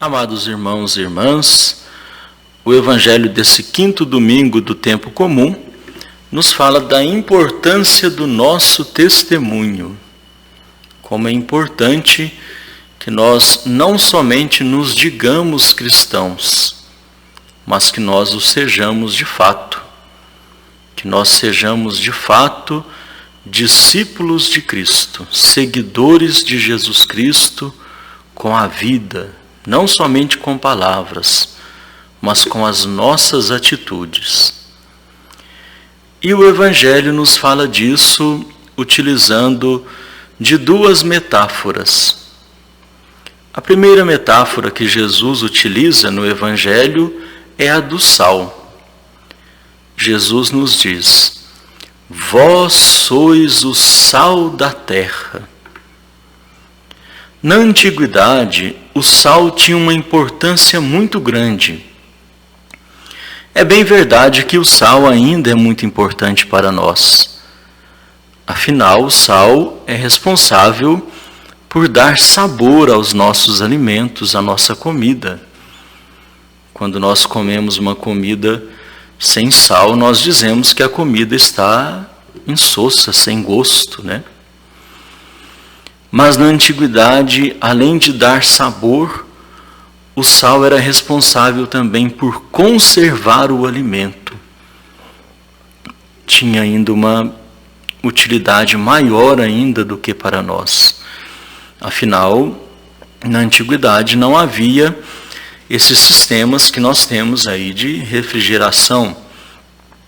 Amados irmãos e irmãs, o Evangelho desse quinto domingo do tempo comum nos fala da importância do nosso testemunho. Como é importante que nós não somente nos digamos cristãos, mas que nós o sejamos de fato. Que nós sejamos de fato discípulos de Cristo, seguidores de Jesus Cristo com a vida, não somente com palavras, mas com as nossas atitudes. E o Evangelho nos fala disso utilizando de duas metáforas. A primeira metáfora que Jesus utiliza no Evangelho é a do sal. Jesus nos diz: vós sois o sal da terra. Na antiguidade, o sal tinha uma importância muito grande. É bem verdade que o sal ainda é muito importante para nós. Afinal, o sal é responsável por dar sabor aos nossos alimentos, à nossa comida. Quando nós comemos uma comida sem sal, nós dizemos que a comida está insossa, sem gosto, né? Mas na antiguidade, além de dar sabor, o sal era responsável também por conservar o alimento. Tinha ainda uma utilidade maior ainda do que para nós. Afinal, na antiguidade não havia esses sistemas que nós temos aí de refrigeração.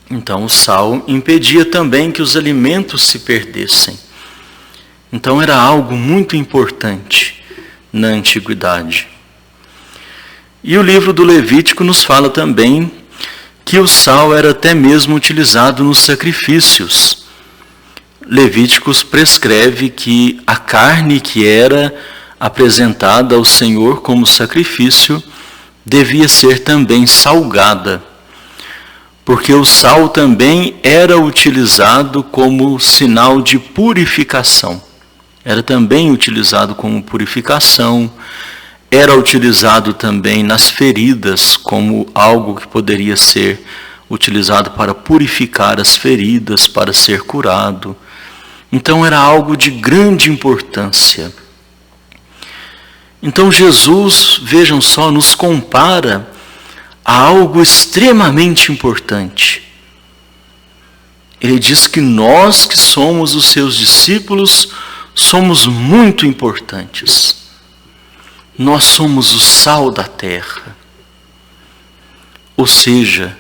Então o sal impedia também que os alimentos se perdessem. Então era algo muito importante na antiguidade. E o livro do Levítico nos fala também que o sal era até mesmo utilizado nos sacrifícios. Levíticos prescreve que a carne que era apresentada ao Senhor como sacrifício devia ser também salgada, porque o sal também era utilizado como sinal de purificação. Era também utilizado como purificação, era utilizado também nas feridas como algo que poderia ser utilizado para purificar as feridas, para ser curado. Então era algo de grande importância. Então Jesus, vejam só, nos compara a algo extremamente importante. Ele diz que nós que somos os seus discípulos somos muito importantes. Nós somos o sal da terra. Ou seja,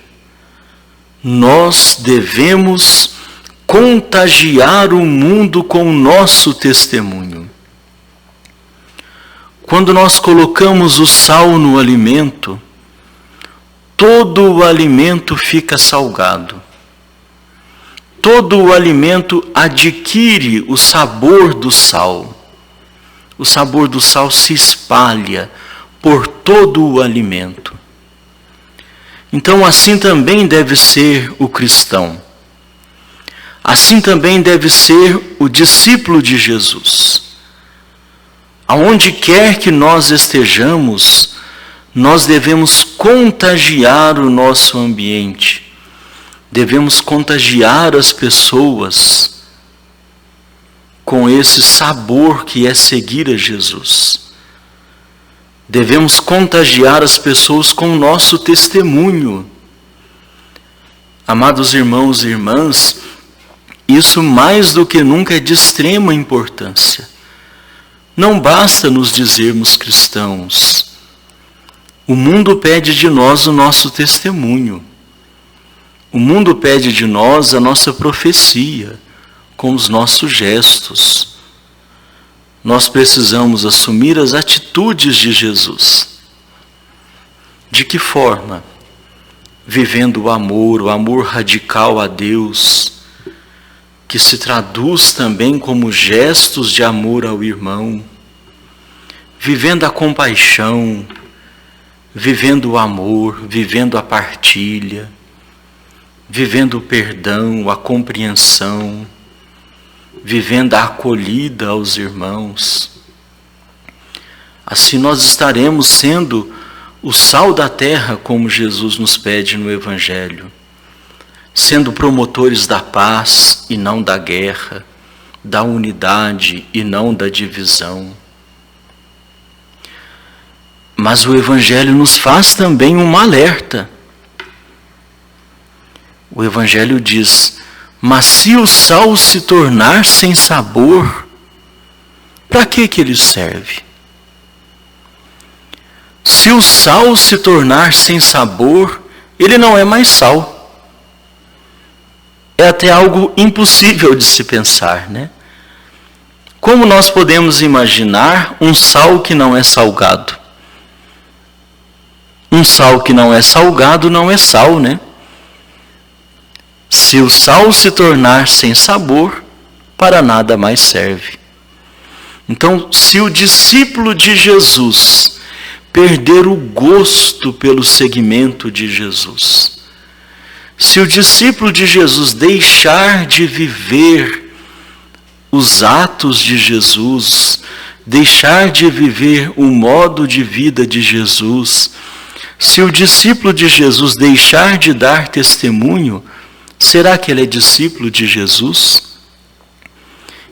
nós devemos contagiar o mundo com o nosso testemunho. Quando nós colocamos o sal no alimento, todo o alimento fica salgado. Todo o alimento adquire o sabor do sal. O sabor do sal se espalha por todo o alimento. Então assim também deve ser o cristão. Assim também deve ser o discípulo de Jesus. Aonde quer que nós estejamos, nós devemos contagiar o nosso ambiente. Devemos contagiar as pessoas com esse sabor que é seguir a Jesus. Devemos contagiar as pessoas com o nosso testemunho. Amados irmãos e irmãs, isso mais do que nunca é de extrema importância. Não basta nos dizermos cristãos. O mundo pede de nós o nosso testemunho. O mundo pede de nós a nossa profecia, com os nossos gestos. Nós precisamos assumir as atitudes de Jesus. De que forma? Vivendo o amor radical a Deus, que se traduz também como gestos de amor ao irmão. Vivendo a compaixão, vivendo o amor, vivendo a partilha, vivendo o perdão, a compreensão, vivendo a acolhida aos irmãos. Assim nós estaremos sendo o sal da terra, como Jesus nos pede no Evangelho, sendo promotores da paz e não da guerra, da unidade e não da divisão. Mas o Evangelho nos faz também um alerta. O Evangelho diz: mas se o sal se tornar sem sabor, para que ele serve? Se o sal se tornar sem sabor, ele não é mais sal. É até algo impossível de se pensar, né? Como nós podemos imaginar um sal que não é salgado? Um sal que não é salgado não é sal, né? Se o sal se tornar sem sabor, para nada mais serve. Então, se o discípulo de Jesus perder o gosto pelo seguimento de Jesus, se o discípulo de Jesus deixar de viver os atos de Jesus, deixar de viver o modo de vida de Jesus, se o discípulo de Jesus deixar de dar testemunho, será que ele é discípulo de Jesus?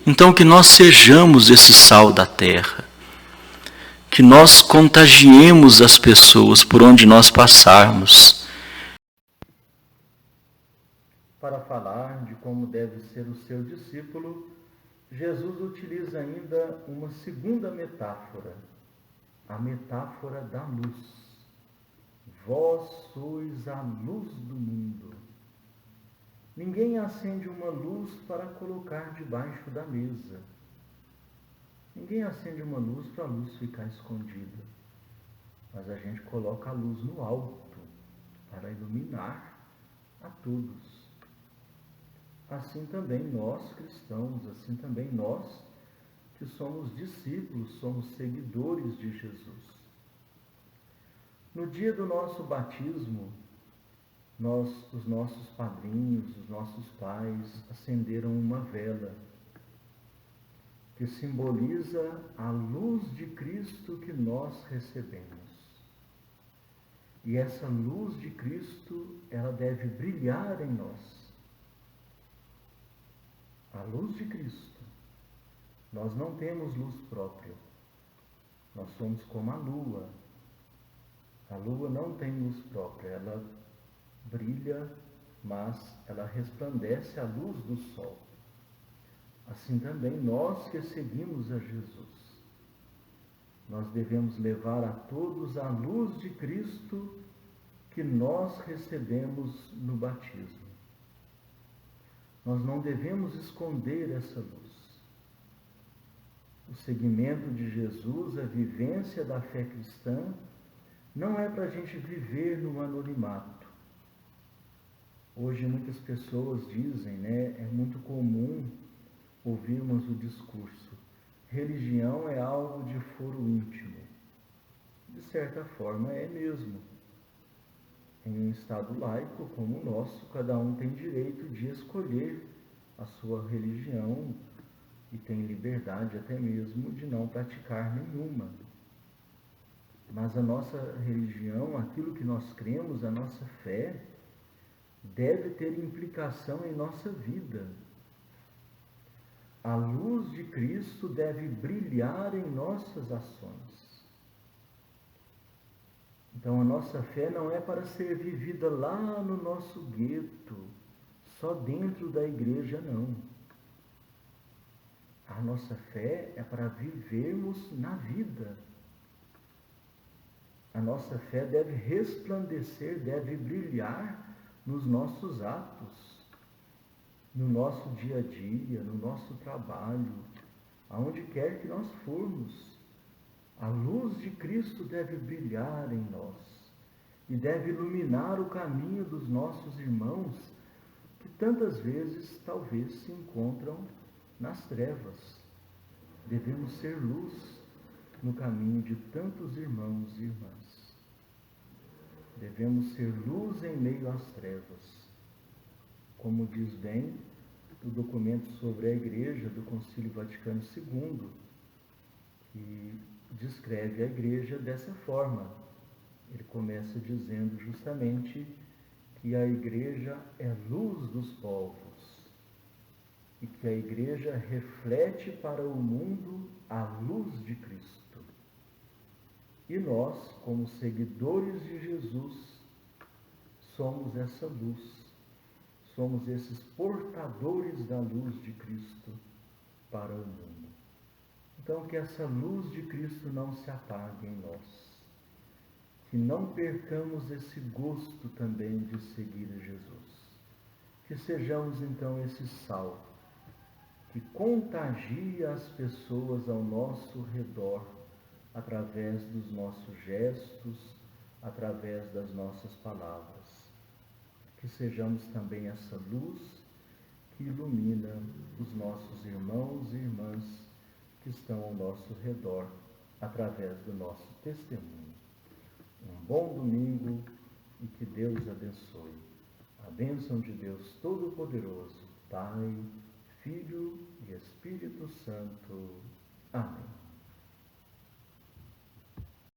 Então que nós sejamos esse sal da terra, que nós contagiemos as pessoas por onde nós passarmos. Para falar de como deve ser o seu discípulo, Jesus utiliza ainda uma segunda metáfora, a metáfora da luz. Vós sois a luz do mundo. Ninguém acende uma luz para colocar debaixo da mesa. Ninguém acende uma luz para a luz ficar escondida. Mas a gente coloca a luz no alto para iluminar a todos. Assim também nós cristãos, assim também nós que somos discípulos, somos seguidores de Jesus. No dia do nosso batismo, os nossos padrinhos, os nossos pais acenderam uma vela que simboliza a luz de Cristo que nós recebemos. E essa luz de Cristo, ela deve brilhar em nós. A luz de Cristo. Nós não temos luz própria. Nós somos como a lua. A lua não tem luz própria, ela brilha, mas ela resplandece a luz do sol. Assim também nós que seguimos a Jesus. Nós devemos levar a todos a luz de Cristo que nós recebemos no batismo. Nós não devemos esconder essa luz. O seguimento de Jesus, a vivência da fé cristã, não é para a gente viver no anonimato. Hoje muitas pessoas dizem, né, é muito comum ouvirmos o discurso: religião é algo de foro íntimo. De certa forma é mesmo. Em um Estado laico como o nosso, cada um tem direito de escolher a sua religião e tem liberdade até mesmo de não praticar nenhuma. Mas a nossa religião, aquilo que nós cremos, a nossa fé, deve ter implicação em nossa vida. A luz de Cristo deve brilhar em nossas ações. Então a nossa fé não é para ser vivida lá no nosso gueto, só dentro da igreja, não. A nossa fé é para vivermos na vida. A nossa fé deve resplandecer, deve brilhar nos nossos atos, no nosso dia a dia, no nosso trabalho, aonde quer que nós formos. A luz de Cristo deve brilhar em nós e deve iluminar o caminho dos nossos irmãos que tantas vezes talvez se encontram nas trevas. Devemos ser luz no caminho de tantos irmãos e irmãs. Devemos ser luz em meio às trevas. Como diz bem o documento sobre a Igreja do Concílio Vaticano II, que descreve a igreja dessa forma. Ele começa dizendo justamente que a igreja é luz dos povos e que a igreja reflete para o mundo a luz de Cristo. E nós, como seguidores de Jesus, somos essa luz, somos esses portadores da luz de Cristo para o mundo. Então, que essa luz de Cristo não se apague em nós, que não percamos esse gosto também de seguir a Jesus, que sejamos então esse sal que contagia as pessoas ao nosso redor através dos nossos gestos, através das nossas palavras. Que sejamos também essa luz que ilumina os nossos irmãos e irmãs que estão ao nosso redor através do nosso testemunho. Um bom domingo e que Deus abençoe. A bênção de Deus Todo-Poderoso, Pai, Filho e Espírito Santo. Amém.